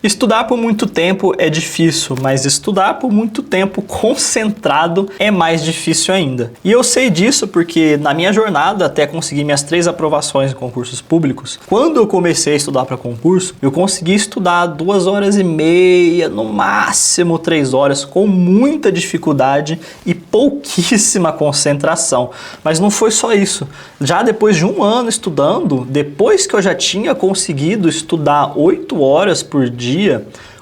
Estudar por muito tempo é difícil, mas estudar por muito tempo concentrado é mais difícil ainda. E eu sei disso porque na minha jornada até conseguir minhas 3 aprovações em concursos públicos, quando eu comecei a estudar para concurso, eu consegui estudar 2 horas e meia, no máximo 3 horas, com muita dificuldade e pouquíssima concentração. Mas não foi só isso. Já depois de 1 ano estudando, depois que eu já tinha conseguido estudar 8 horas por dia,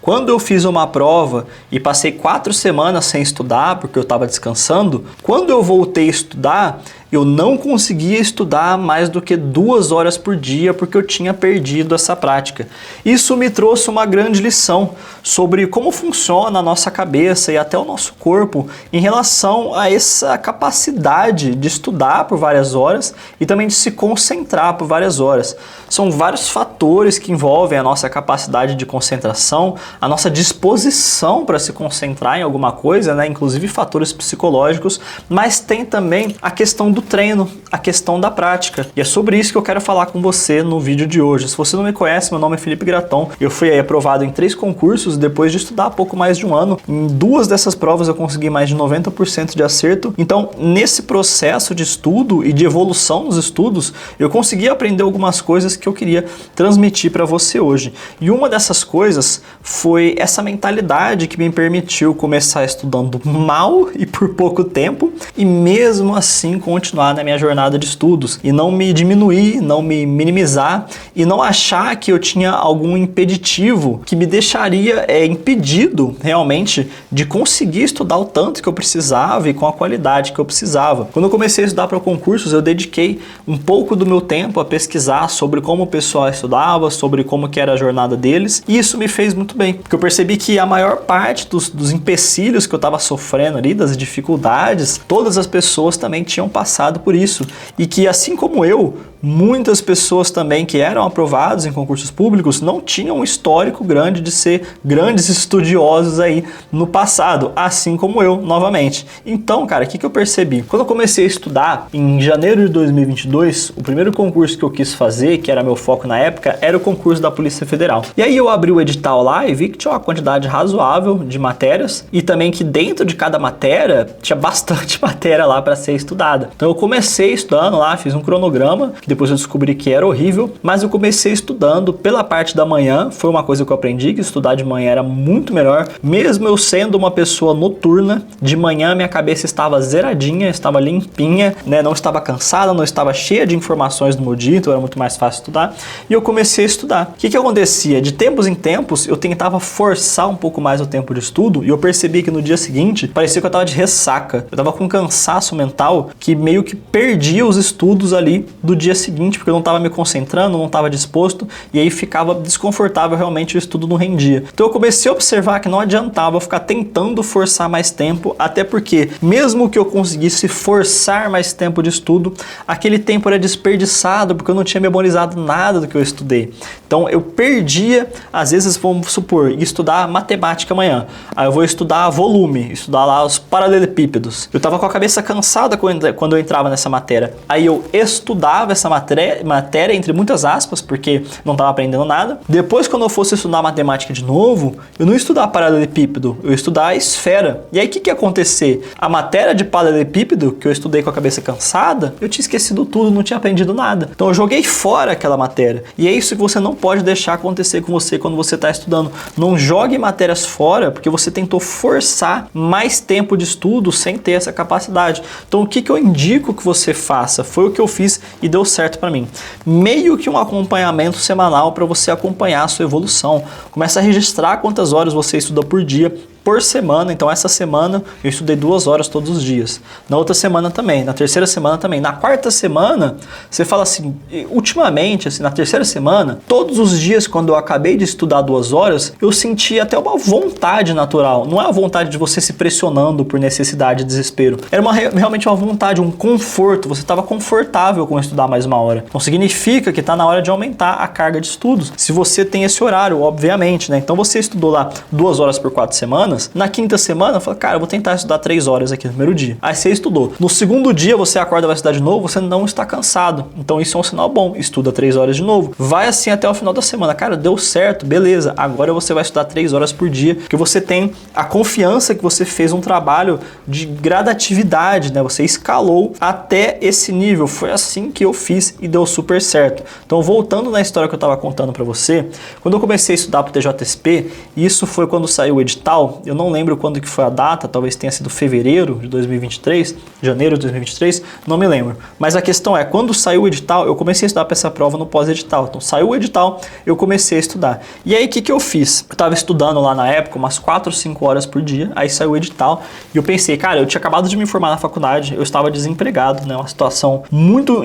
quando eu fiz uma prova e passei 4 semanas sem estudar porque eu estava descansando, quando eu voltei a estudar, eu não conseguia estudar mais do que 2 horas por dia porque eu tinha perdido essa prática. Isso me trouxe uma grande lição sobre como funciona a nossa cabeça e até o nosso corpo em relação a essa capacidade de estudar por várias horas e também de se concentrar por várias horas. São vários fatores que envolvem a nossa capacidade de concentração, a nossa disposição para se concentrar em alguma coisa, né? Inclusive fatores psicológicos, mas tem também a questão do treino, a questão da prática. E é sobre isso que eu quero falar com você no vídeo de hoje. Se você não me conhece, meu nome é Felipe Gratton. Eu fui aprovado em 3 concursos depois de estudar pouco mais de 1 ano. Em 2 dessas provas eu consegui mais de 90% de acerto. Então, nesse processo de estudo e de evolução nos estudos, eu consegui aprender algumas coisas que eu queria transmitir para você hoje. E uma dessas coisas foi essa mentalidade que me permitiu começar estudando mal e por pouco tempo e mesmo assim continuar na minha jornada de estudos e não me diminuir, não me minimizar e não achar que eu tinha algum impeditivo que me deixaria impedido realmente de conseguir estudar o tanto que eu precisava e com a qualidade que eu precisava. Quando eu comecei a estudar para concursos, eu dediquei um pouco do meu tempo a pesquisar sobre como o pessoal estudava, sobre como que era a jornada deles, e isso me fez muito bem, porque eu percebi que a maior parte dos empecilhos que eu estava sofrendo ali, das dificuldades, todas as pessoas também tinham passado por isso, e que assim como eu, muitas pessoas também que eram aprovados em concursos públicos não tinham um histórico grande de ser grandes estudiosos aí no passado, assim como eu, novamente. Então, cara, o que eu percebi? Quando eu comecei a estudar, em janeiro de 2022, o primeiro concurso que eu quis fazer, que era meu foco na época, era o concurso da Polícia Federal. E aí eu abri o edital lá e vi que tinha uma quantidade razoável de matérias e também que dentro de cada matéria tinha bastante matéria lá para ser estudada. Então eu comecei estudando lá, fiz um cronograma, que depois eu descobri que era horrível, mas eu comecei estudando pela parte da manhã. Foi uma coisa que eu aprendi, que estudar de manhã era muito melhor. Mesmo eu sendo uma pessoa noturna, de manhã minha cabeça estava zeradinha, estava limpinha, né? Não estava cansada, não estava cheia de informações no meu dia, então era muito mais fácil estudar. E eu comecei a estudar. O que acontecia? De tempos em tempos, eu tentava forçar um pouco mais o tempo de estudo e eu percebi que no dia seguinte, parecia que eu estava de ressaca. Eu estava com um cansaço mental que meio que perdia os estudos ali do dia seguinte, porque eu não estava me concentrando, não estava disposto, e aí ficava desconfortável, realmente o estudo não rendia. Então eu comecei a observar que não adiantava ficar tentando forçar mais tempo, até porque mesmo que eu conseguisse forçar mais tempo de estudo, aquele tempo era desperdiçado, porque eu não tinha memorizado nada do que eu estudei. Então eu perdia, às vezes, vamos supor, estudar matemática amanhã, aí eu vou estudar volume, estudar lá os paralelepípedos. Eu estava com a cabeça cansada quando eu entrava nessa matéria, aí eu estudava essa matéria entre muitas aspas, porque não estava aprendendo nada. Depois, quando eu fosse estudar matemática de novo, eu não ia estudar paralelepípedo, eu ia estudar a esfera. E aí o que ia acontecer? A matéria de paralelepípedo, que eu estudei com a cabeça cansada, eu tinha esquecido tudo, não tinha aprendido nada. Então eu joguei fora aquela matéria. E é isso que você não pode deixar acontecer com você quando você está estudando. Não jogue matérias fora, porque você tentou forçar mais tempo de estudo sem ter essa capacidade. Então o que eu indico que você faça? Foi o que eu fiz e deu certo para mim. Meio que um acompanhamento semanal para você acompanhar a sua evolução. Começa a registrar quantas horas você estuda por dia, por semana. Então essa semana eu estudei 2 horas todos os dias. Na outra semana também, na terceira semana também. Na quarta semana, você fala assim, ultimamente, assim, na terceira semana, todos os dias quando eu acabei de estudar 2 horas, eu senti até uma vontade natural. Não é a vontade de você se pressionando por necessidade e desespero. Era realmente uma vontade, um conforto. Você estava confortável com estudar mais 1 hora. Então significa que está na hora de aumentar a carga de estudos. Se você tem esse horário, obviamente, né? Então você estudou lá 2 horas por 4 semanas, semanas. Na quinta semana, eu falei, cara, eu vou tentar estudar 3 horas aqui no primeiro dia. Aí você estudou. No segundo dia, você acorda e vai estudar de novo, você não está cansado. Então isso é um sinal bom. Estuda 3 horas de novo. Vai assim até o final da semana. Cara, deu certo, beleza. Agora você vai estudar 3 horas por dia, porque você tem a confiança que você fez um trabalho de gradatividade, né? Você escalou até esse nível. Foi assim que eu fiz e deu super certo. Então, voltando na história que eu estava contando para você, quando eu comecei a estudar para o TJSP, isso foi quando saiu o edital. Eu não lembro quando que foi a data, talvez tenha sido fevereiro de 2023, janeiro de 2023, não me lembro. Mas a questão é, quando saiu o edital, eu comecei a estudar para essa prova no pós-edital. Então, saiu o edital, eu comecei a estudar. E aí, o que eu fiz? Eu estava estudando lá na época, umas 4 ou 5 horas por dia, aí saiu o edital, e eu pensei, cara, eu tinha acabado de me formar na faculdade, eu estava desempregado, né? Uma situação muito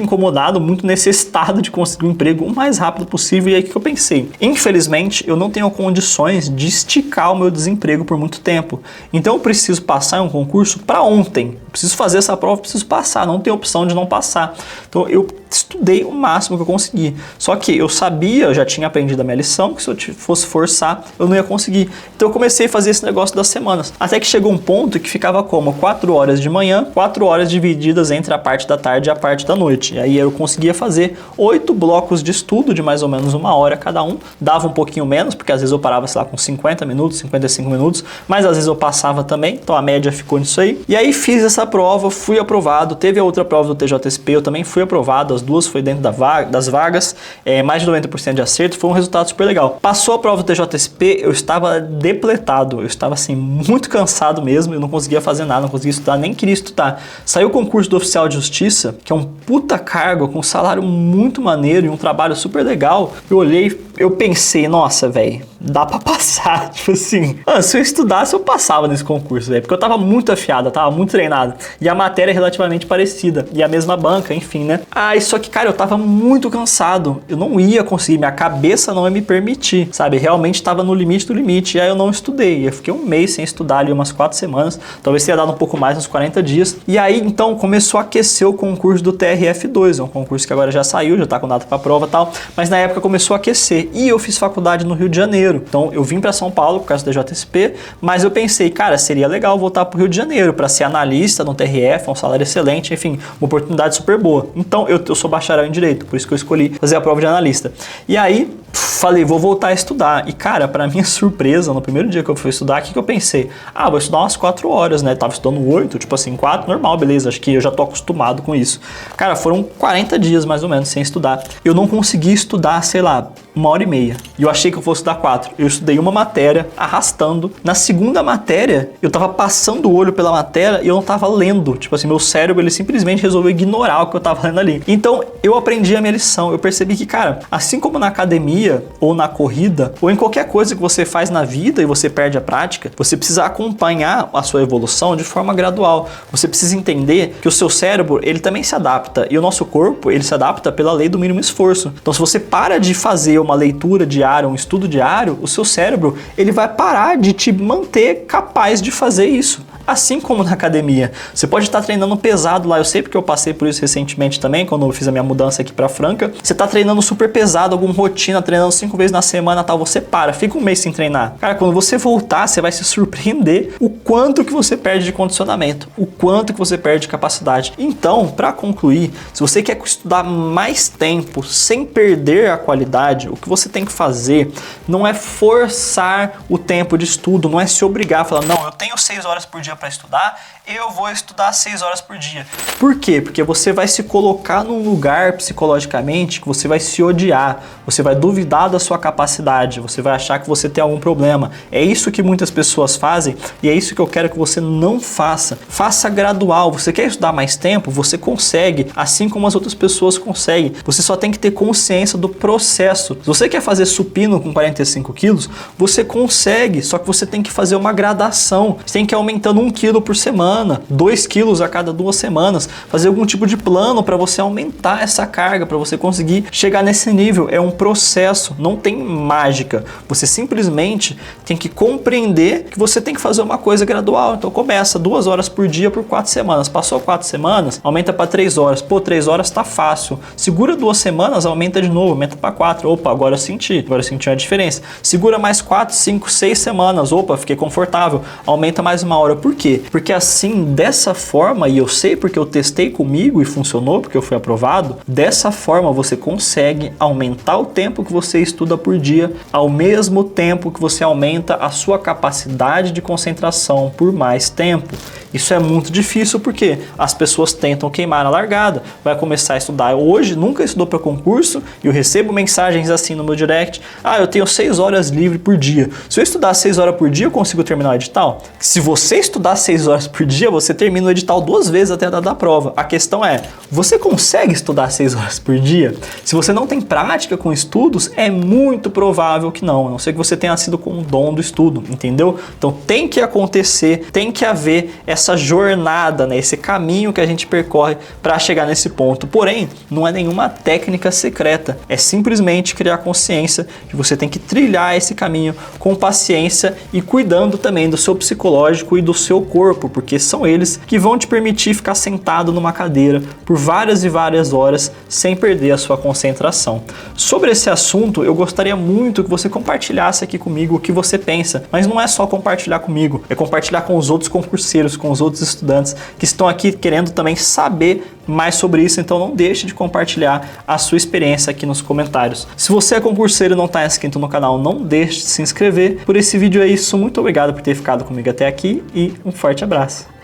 incomodado, muito necessitado de conseguir um emprego o mais rápido possível. E aí, o que eu pensei? Infelizmente, eu não tenho condições de esticar o meu desemprego por muito tempo. Então, eu preciso passar em um concurso para ontem. Preciso fazer essa prova, preciso passar, não tem opção de não passar. Então, eu estudei o máximo que eu consegui. Só que eu sabia, eu já tinha aprendido a minha lição, que se eu fosse forçar, eu não ia conseguir. Então eu comecei a fazer esse negócio das semanas. Até que chegou um ponto que ficava como 4 horas de manhã, 4 horas divididas entre a parte da tarde e a parte da noite. E aí eu conseguia fazer 8 blocos de estudo de mais ou menos 1 hora cada um. Dava um pouquinho menos, porque às vezes eu parava, sei lá, com 50 minutos, 55 minutos, mas às vezes eu passava também, então a média ficou nisso aí. E aí fiz essa prova, fui aprovado. Teve a outra prova do TJSP, eu também fui aprovado, as duas foi dentro das vagas, mais de 90% de acerto, foi um resultado super legal. Passou a prova do TJSP, eu estava depletado, eu estava assim, muito cansado mesmo, eu não conseguia fazer nada, não conseguia estudar, nem queria estudar. Saiu o concurso do oficial de justiça, que é um puta cargo, com um salário muito maneiro e um trabalho super legal. Eu olhei, eu pensei, nossa, velho, dá pra passar, tipo assim, se eu estudasse eu passava nesse concurso, velho, porque eu tava muito afiado, eu tava muito treinado, e a matéria é relativamente parecida, e a mesma banca, enfim, né? Só que, cara, eu tava muito cansado, eu não ia conseguir, minha cabeça não ia me permitir, sabe? Realmente tava no limite do limite, e aí eu não estudei, eu fiquei um mês sem estudar ali, umas 4 semanas, talvez tenha dado um pouco mais, uns 40 dias, e aí, então, começou a aquecer o concurso do TRF2, é um concurso que agora já saiu, já tá com data pra prova e tal, mas na época começou a aquecer, e eu fiz faculdade no Rio de Janeiro, então eu vim pra São Paulo por causa da JSP, mas eu pensei, cara, seria legal voltar pro Rio de Janeiro pra ser analista no TRF, um salário excelente, enfim, uma oportunidade super boa. Então eu sou bacharel em Direito, por isso que eu escolhi fazer a prova de analista. E aí, falei, vou voltar a estudar. E cara, pra minha surpresa, no primeiro dia que eu fui estudar, o que eu pensei? Vou estudar umas 4 horas, né? Tava estudando 8, tipo assim, 4, normal, beleza, acho que eu já tô acostumado com isso. Cara, foram 40 dias mais ou menos sem estudar. Eu não consegui estudar, sei lá, 1h30. E eu achei que eu fosse estudar 4. Eu estudei uma matéria, arrastando. Na segunda matéria, eu tava passando o olho pela matéria e eu não tava lendo. Tipo assim, meu cérebro, ele simplesmente resolveu ignorar o que eu tava lendo ali. Então, eu aprendi a minha lição. Eu percebi que, cara, assim como na academia, ou na corrida, ou em qualquer coisa que você faz na vida e você perde a prática, você precisa acompanhar a sua evolução de forma gradual. Você precisa entender que o seu cérebro, ele também se adapta. E o nosso corpo, ele se adapta pela lei do mínimo esforço. Então, se você para de fazer uma leitura diária, um estudo diário, o seu cérebro, ele vai parar de te manter capaz de fazer isso. Assim como na academia. Você pode estar treinando pesado lá, eu sei porque eu passei por isso recentemente também, quando eu fiz a minha mudança aqui pra Franca. Você está treinando super pesado, alguma rotina, treinando 5 vezes na semana, tal, você para, fica um mês sem treinar. Cara, quando você voltar, você vai se surpreender o quanto que você perde de condicionamento, o quanto que você perde de capacidade. Então, para concluir, se você quer estudar mais tempo sem perder a qualidade, o que você tem que fazer não é forçar o tempo de estudo, não é se obrigar a falar, não, eu tenho 6 horas por dia para estudar, eu vou estudar 6 horas por dia. Por quê? Porque você vai se colocar num lugar psicologicamente que você vai se odiar, você vai duvidar da sua capacidade, você vai achar que você tem algum problema. É isso que muitas pessoas fazem e é isso que eu quero que você não faça. Faça gradual. Você quer estudar mais tempo? Você consegue, assim como as outras pessoas conseguem. Você só tem que ter consciência do processo. Se você quer fazer supino com 45 quilos, você consegue, só que você tem que fazer uma gradação. Você tem que ir aumentando 1 quilo por semana, 2 quilos a cada 2 semanas, fazer algum tipo de plano para você aumentar essa carga, para você conseguir chegar nesse nível. É um processo, não tem mágica. Você simplesmente tem que compreender que você tem que fazer uma coisa gradual. Então começa 2 horas por dia por 4 semanas. Passou 4 semanas, aumenta para 3 horas. Pô, 3 horas tá fácil. Segura 2 semanas, aumenta de novo, aumenta para 4. Opa, agora eu senti a diferença. Segura mais 4, 5, 6 semanas. Opa, fiquei confortável. Aumenta mais 1 hora. Por quê? Porque assim, dessa forma, e eu sei porque eu testei comigo e funcionou, porque eu fui aprovado, dessa forma você consegue aumentar o tempo que você estuda por dia, ao mesmo tempo que você aumenta a sua capacidade de concentração por mais tempo. Isso é muito difícil porque as pessoas tentam queimar na largada, vai começar a estudar hoje, nunca estudou para concurso, e eu recebo mensagens assim no meu direct: ah, eu tenho 6 horas livre por dia. Se eu estudar 6 horas por dia, eu consigo terminar o edital? Se você estudar 6 horas por dia, você termina o edital 2 vezes até a data da prova. A questão é, você consegue estudar 6 horas por dia? Se você não tem prática com estudos, é muito provável que não, a não ser que você tenha nascido com o dom do estudo, entendeu? Então tem que acontecer, tem que haver essa jornada, né? Esse caminho que a gente percorre para chegar nesse ponto. Porém, não é nenhuma técnica secreta, é simplesmente criar consciência que você tem que trilhar esse caminho com paciência e cuidando também do seu psicológico e do seu corpo, porque são eles que vão te permitir ficar sentado numa cadeira por várias e várias horas sem perder a sua concentração. Sobre esse assunto, eu gostaria muito que você compartilhasse aqui comigo o que você pensa, mas não é só compartilhar comigo, é compartilhar com os outros concurseiros, com os outros estudantes que estão aqui querendo também saber mais sobre isso. Então não deixe de compartilhar a sua experiência aqui nos comentários. Se você é concurseiro e não está inscrito no canal, não deixe de se inscrever. Por esse vídeo é isso, muito obrigado por ter ficado comigo até aqui e um forte abraço.